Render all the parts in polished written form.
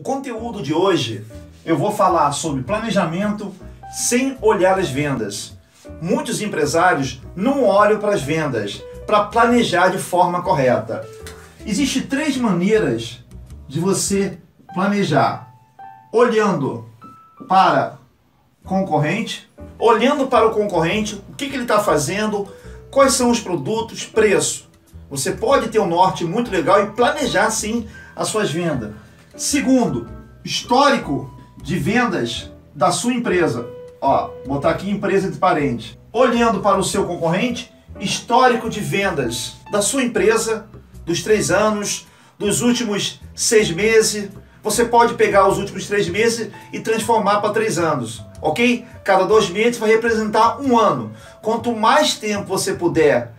conteúdo de hoje eu vou falar sobre planejamento sem olhar as vendas. Muitos empresários não olham para as vendas para planejar de forma correta. Existem 3 maneiras de você planejar: olhando para concorrente, olhando para o concorrente, o que ele está fazendo, quais são os produtos, preço. Você pode ter um norte muito legal e planejar sim as suas vendas. Segundo, histórico de vendas da sua empresa. Ó, botar aqui empresa de parente. Olhando para o seu concorrente, histórico de vendas da sua empresa, dos 3 anos, dos últimos 6 meses. Você pode pegar os últimos 3 meses e transformar para 3 anos, ok? Cada 2 meses vai representar 1 ano. Quanto mais tempo você puder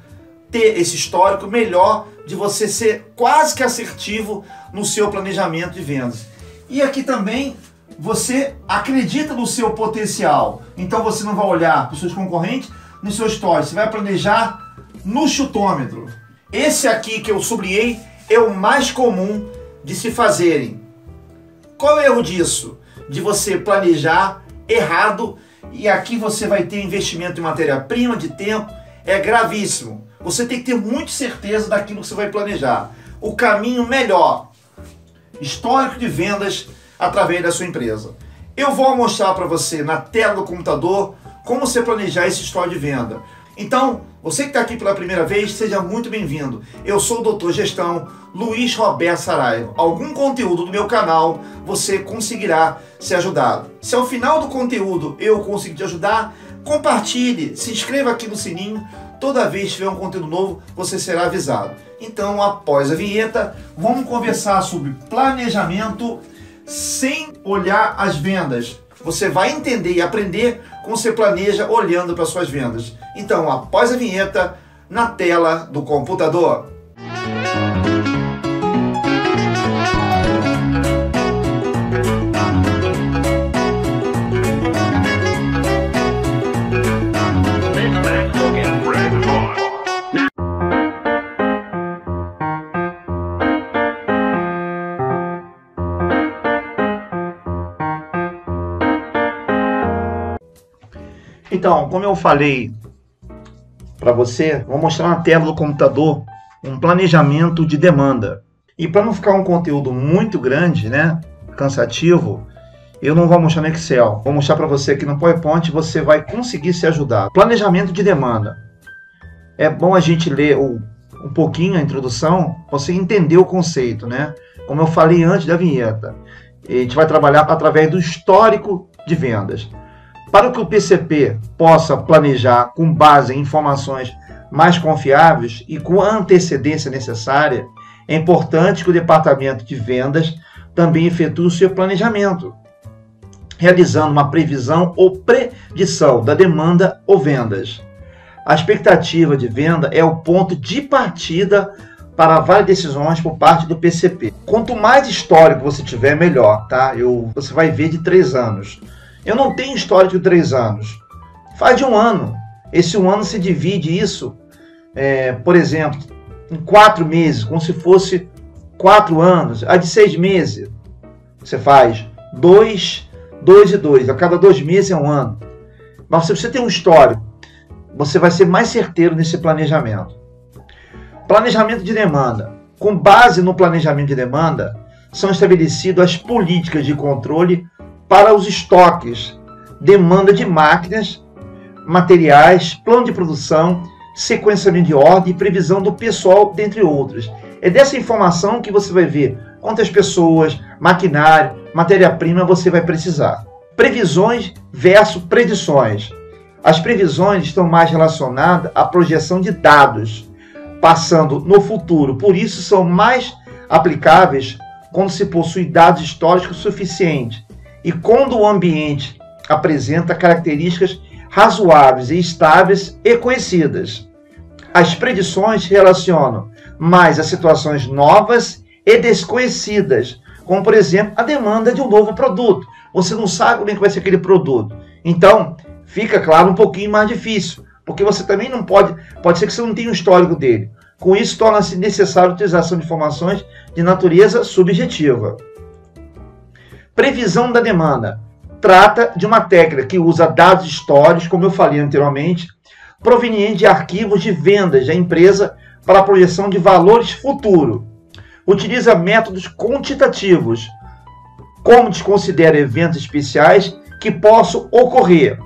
ter esse histórico, melhor de você ser quase que assertivo no seu planejamento de vendas. E aqui também você acredita no seu potencial. Então você não vai olhar para os seus concorrentes no seu histórico, você vai planejar no chutômetro. Esse aqui que eu sublinhei é o mais comum de se fazerem. Qual é o erro disso? De você planejar errado, e aqui você vai ter investimento em matéria-prima, de tempo, é gravíssimo. Você tem que ter muita certeza daquilo que você vai planejar. O caminho melhor, histórico de vendas através da sua empresa. Eu vou mostrar para você na tela do computador como você planejar esse histórico de venda. Então, você que está aqui pela primeira vez, seja muito bem-vindo. Eu sou o Doutor Gestão Luiz Roberto Saraiva. Algum conteúdo do meu canal você conseguirá ser ajudado. Se ao final do conteúdo eu conseguir te ajudar, compartilhe, se inscreva aqui no sininho. Toda vez que tiver um conteúdo novo, você será avisado. Então, após a vinheta, vamos conversar sobre planejamento sem olhar as vendas. Você vai entender e aprender como você planeja olhando para suas vendas. Então, após a vinheta, na tela do computador. Então, como eu falei para você, vou mostrar na tela do computador um planejamento de demanda. E para não ficar um conteúdo muito grande, né, cansativo, eu não vou mostrar no Excel. Vou mostrar para você aqui no PowerPoint, você vai conseguir se ajudar. Planejamento de demanda. É bom a gente ler um pouquinho a introdução, você entender o conceito, né? Como eu falei antes da vinheta, a gente vai trabalhar através do histórico de vendas. Para que o PCP possa planejar com base em informações mais confiáveis e com a antecedência necessária, é importante que o departamento de vendas também efetue o seu planejamento, realizando uma previsão ou predição da demanda ou vendas. A expectativa de venda é o ponto de partida para várias decisões por parte do PCP. Quanto mais histórico você tiver, melhor, tá? Você vai ver de 3 anos. Eu não tenho histórico de 3 anos. Faz de 1 ano. Esse 1 ano se divide isso, por exemplo, em 4 meses, como se fosse 4 anos. A de 6 meses, você faz 2, 2 e 2. A cada 2 meses é 1 ano. Mas se você tem um histórico, você vai ser mais certeiro nesse planejamento. Planejamento de demanda. Com base no planejamento de demanda, são estabelecidas as políticas de controle para os estoques, demanda de máquinas, materiais, plano de produção, sequenciamento de ordem e previsão do pessoal, dentre outros. É dessa informação que você vai ver quantas pessoas, maquinário, matéria-prima você vai precisar. Previsões versus predições. As previsões estão mais relacionadas à projeção de dados, passando no futuro. Por isso, são mais aplicáveis quando se possui dados históricos suficientes e quando o ambiente apresenta características razoáveis e estáveis e conhecidas. As predições se relacionam mais a situações novas e desconhecidas, como, por exemplo, a demanda de um novo produto. Você não sabe como é que vai ser aquele produto. Então, fica, claro, um pouquinho mais difícil, porque você também não pode ser que você não tenha um histórico dele. Com isso, torna-se necessária a utilização de informações de natureza subjetiva. Previsão da demanda. Trata de uma técnica que usa dados históricos, como eu falei anteriormente, provenientes de arquivos de vendas da empresa para a projeção de valores futuros. Utiliza métodos quantitativos, como desconsidera eventos especiais que possam ocorrer.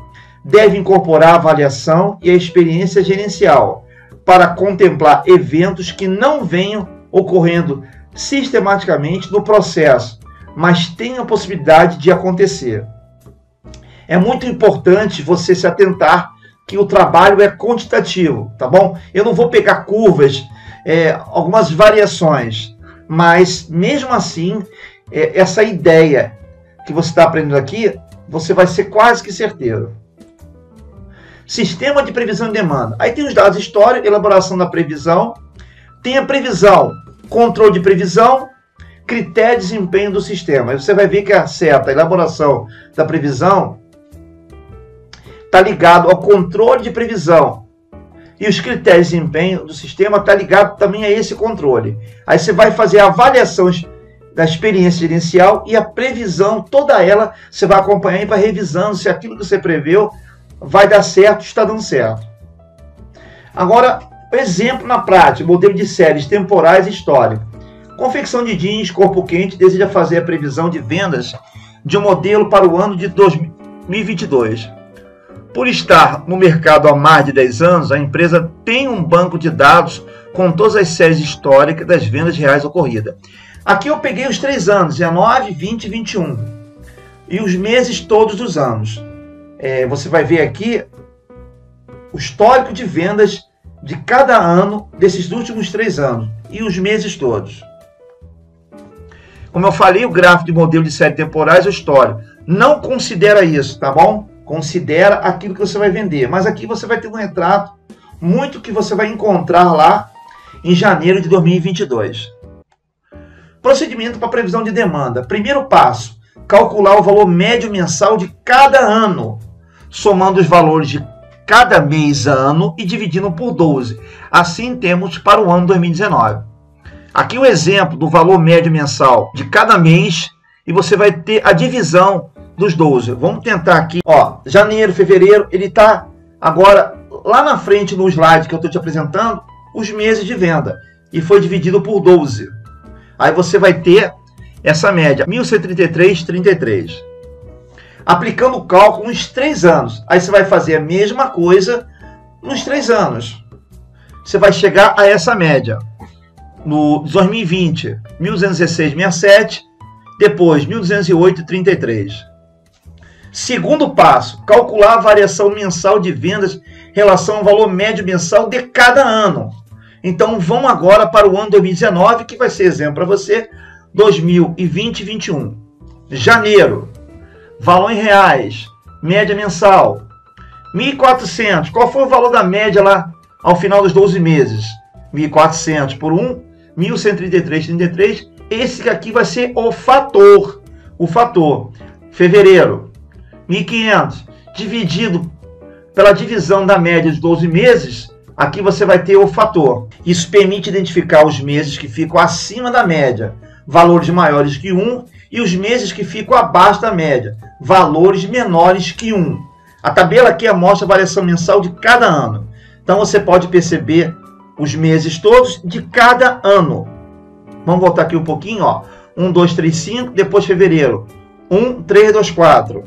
Deve incorporar a avaliação e a experiência gerencial para contemplar eventos que não venham ocorrendo sistematicamente no processo, mas tenham a possibilidade de acontecer. É muito importante você se atentar que o trabalho é quantitativo, tá bom? Eu não vou pegar curvas, algumas variações, mas mesmo assim, essa ideia que você está aprendendo aqui, você vai ser quase que certeiro. Sistema de previsão de demanda. Aí tem os dados históricos, elaboração da previsão, tem a previsão, controle de previsão, critério de desempenho do sistema. Aí você vai ver que a elaboração da previsão está ligado ao controle de previsão. E os critérios de desempenho do sistema está ligado também a esse controle. Aí você vai fazer a avaliação da experiência gerencial e a previsão, toda ela, você vai acompanhar e vai revisando se aquilo que você preveu vai dar certo, está dando certo. Agora, exemplo na prática, modelo de séries temporais e históricas. Confecção de jeans, corpo quente, deseja fazer a previsão de vendas de um modelo para o ano de 2022. Por estar no mercado há mais de 10 anos, a empresa tem um banco de dados com todas as séries históricas das vendas reais ocorridas. Aqui eu peguei os 3 anos, 19, 20 e 21. E os meses todos dos anos. Você vai ver aqui o histórico de vendas de cada ano desses últimos 3 anos. E os meses todos. Como eu falei, o gráfico de modelo de série temporais é o histórico. Não considera isso, tá bom? Considera aquilo que você vai vender. Mas aqui você vai ter um retrato muito que você vai encontrar lá em janeiro de 2022. Procedimento para previsão de demanda. Primeiro passo, calcular o valor médio mensal de cada ano, somando os valores de cada mês ano e dividindo por 12. Assim temos para o ano 2019. Aqui o exemplo do valor médio mensal de cada mês e você vai ter a divisão dos 12. Vamos tentar aqui, ó, janeiro, fevereiro, ele está agora lá na frente no slide que eu estou te apresentando, os meses de venda. E foi dividido por 12. Aí você vai ter essa média, 1.133,33. Aplicando o cálculo nos 3 anos. Aí você vai fazer a mesma coisa nos 3 anos. Você vai chegar a essa média. No 2020, 1.216,67. Depois, 1.208,33. Segundo passo, calcular a variação mensal de vendas em relação ao valor médio mensal de cada ano. Então, vamos agora para o ano 2019, que vai ser exemplo para você, 2020 e 2021. Janeiro, valor em reais, média mensal, 1.400. Qual foi o valor da média lá ao final dos 12 meses? 1.400 por 1, 1.133,33. Esse aqui vai ser o fator. O fator. Fevereiro, 1.500 dividido pela divisão da média de 12 meses, aqui você vai ter o fator. Isso permite identificar os meses que ficam acima da média, valores maiores que 1, e os meses que ficam abaixo da média, valores menores que 1. A tabela aqui mostra a variação mensal de cada ano. Então você pode perceber os meses todos de cada ano. Vamos voltar aqui um pouquinho, ó. 1, 2, 3, 5, depois fevereiro. 1, 3, 2, 4.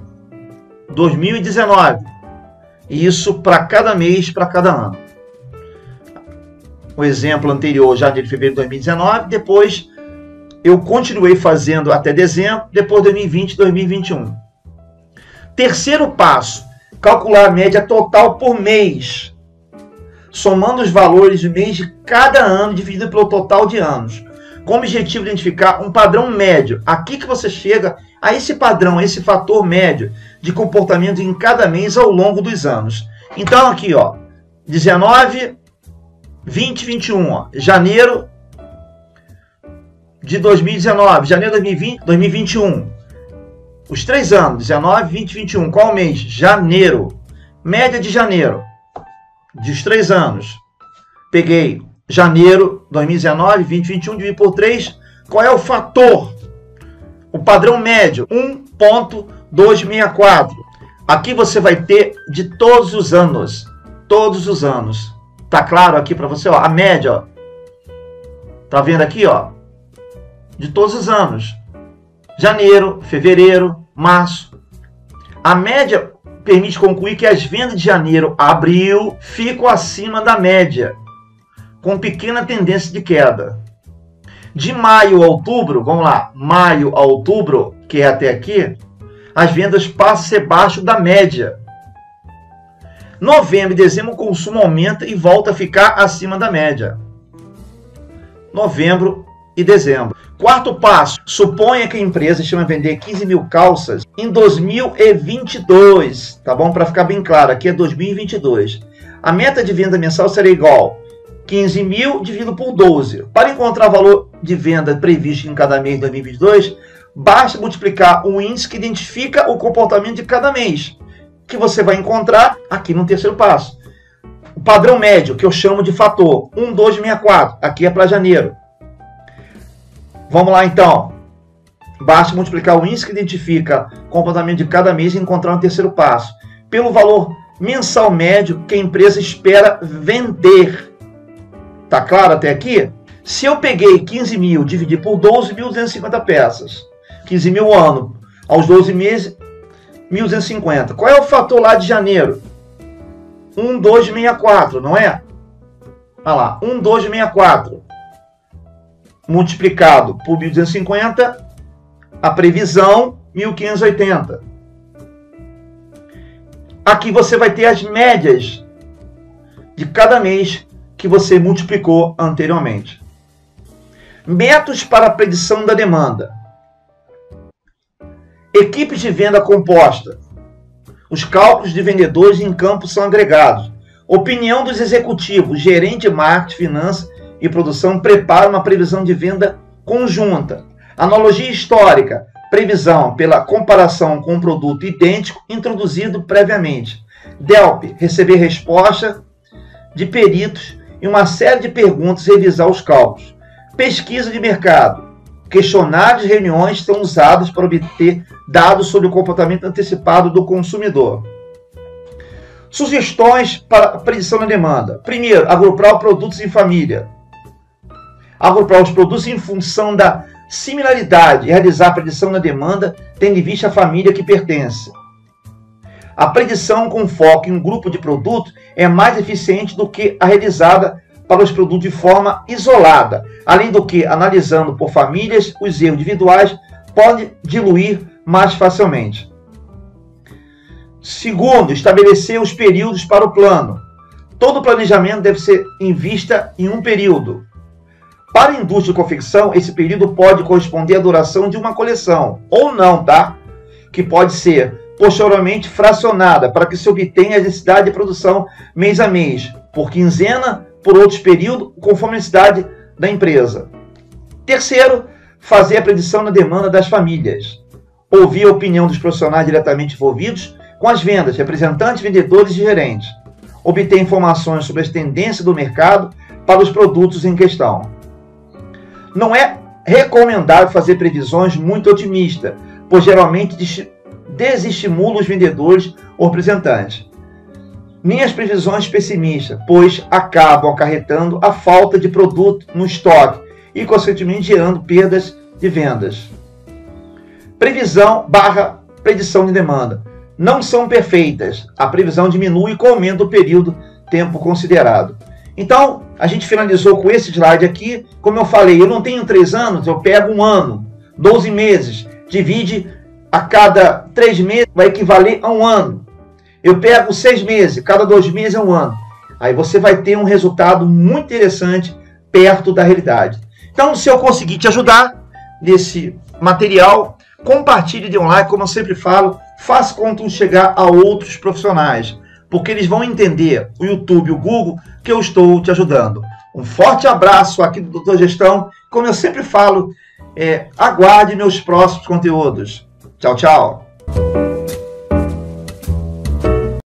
2019. Isso para cada mês, para cada ano. O exemplo anterior, janeiro e fevereiro de 2019. Depois eu continuei fazendo até dezembro, depois 2020 e 2021. Terceiro passo, calcular a média total por mês, somando os valores do mês de cada ano dividido pelo total de anos, com o objetivo de identificar um padrão médio. Aqui que você chega a esse padrão, a esse fator médio de comportamento em cada mês ao longo dos anos. Então aqui, ó, 19, 20, 21, ó, janeiro de 2019, janeiro de 2020, 2021. Os 3 anos, 19, 20, 21. Qual mês? Janeiro. Média de janeiro. Dos 3 anos. Peguei janeiro 2019, 20, 21, dividido por 3. Qual é o fator? O padrão médio, 1,264. Aqui você vai ter de todos os anos. Todos os anos. Tá claro aqui para você? Ó, a média, ó. Tá vendo aqui, ó? De todos os anos. Janeiro, fevereiro, março. A média permite concluir que as vendas de janeiro a abril ficam acima da média, com pequena tendência de queda. De maio a outubro, vamos lá, maio a outubro, que é até aqui, as vendas passam a ser abaixo da média. Novembro e dezembro o consumo aumenta e volta a ficar acima da média. Novembro e dezembro. Quarto passo, suponha que a empresa estima vender 15 mil calças em 2022, tá bom? Para ficar bem claro, aqui é 2022. A meta de venda mensal será igual 15 mil dividido por 12. Para encontrar o valor de venda previsto em cada mês de 2022, basta multiplicar o índice que identifica o comportamento de cada mês, que você vai encontrar aqui no terceiro passo. O padrão médio, que eu chamo de fator 1,264, aqui é para janeiro. Vamos lá então. Basta multiplicar o índice que identifica o comportamento de cada mês e encontrar um terceiro passo, pelo valor mensal médio que a empresa espera vender. Tá claro até aqui? Se eu peguei 15 mil, dividi por 12.250 peças, 15 mil ano, aos 12 meses, 1.250. Qual é o fator lá de janeiro? 1,264, não é? Olha lá, 1,264. Multiplicado por 1.250, a previsão, 1.580. Aqui você vai ter as médias de cada mês que você multiplicou anteriormente. Métodos para a predição da demanda. Equipes de venda composta. Os cálculos de vendedores em campo são agregados. Opinião dos executivos, gerente de marketing, finanças e produção prepara uma previsão de venda conjunta. Analogia histórica. Previsão pela comparação com um produto idêntico introduzido previamente. DELP. Receber resposta de peritos e uma série de perguntas e revisar os cálculos. Pesquisa de mercado. Questionários e reuniões são usados para obter dados sobre o comportamento antecipado do consumidor. Sugestões para a predição da demanda. Primeiro, agrupar produtos em família. Agrupar os produtos em função da similaridade e realizar a predição da demanda tendo em vista a família que pertence. A predição com foco em um grupo de produtos é mais eficiente do que a realizada para os produtos de forma isolada, além do que, analisando por famílias, os erros individuais podem diluir mais facilmente. Segundo, estabelecer os períodos para o plano. Todo planejamento deve ser em vista em um período. Para a indústria de confecção, esse período pode corresponder à duração de uma coleção, ou não, tá? Que pode ser posteriormente fracionada para que se obtenha a necessidade de produção mês a mês, por quinzena, por outros períodos, conforme a necessidade da empresa. Terceiro, fazer a predição da demanda das famílias. Ouvir a opinião dos profissionais diretamente envolvidos com as vendas, representantes, vendedores e gerentes. Obter informações sobre as tendências do mercado para os produtos em questão. Não é recomendável fazer previsões muito otimistas, pois geralmente desestimula os vendedores ou representantes. Nem as previsões pessimistas, pois acabam acarretando a falta de produto no estoque e, consequentemente, gerando perdas de vendas. Previsão / predição de demanda. Não são perfeitas. A previsão diminui com o aumento do período tempo considerado. Então, a gente finalizou com esse slide aqui. Como eu falei, eu não tenho 3 anos, eu pego um ano, 12 meses, divide a cada 3 meses, vai equivaler a um ano. Eu pego 6 meses, cada 2 meses é um ano. Aí você vai ter um resultado muito interessante perto da realidade. Então, se eu conseguir te ajudar nesse material, compartilhe de online, como eu sempre falo, faça conteúdo chegar a outros profissionais, porque eles vão entender, o YouTube, o Google, que eu estou te ajudando. Um forte abraço aqui do Doutor Gestão. Como eu sempre falo, aguarde meus próximos conteúdos. Tchau, tchau.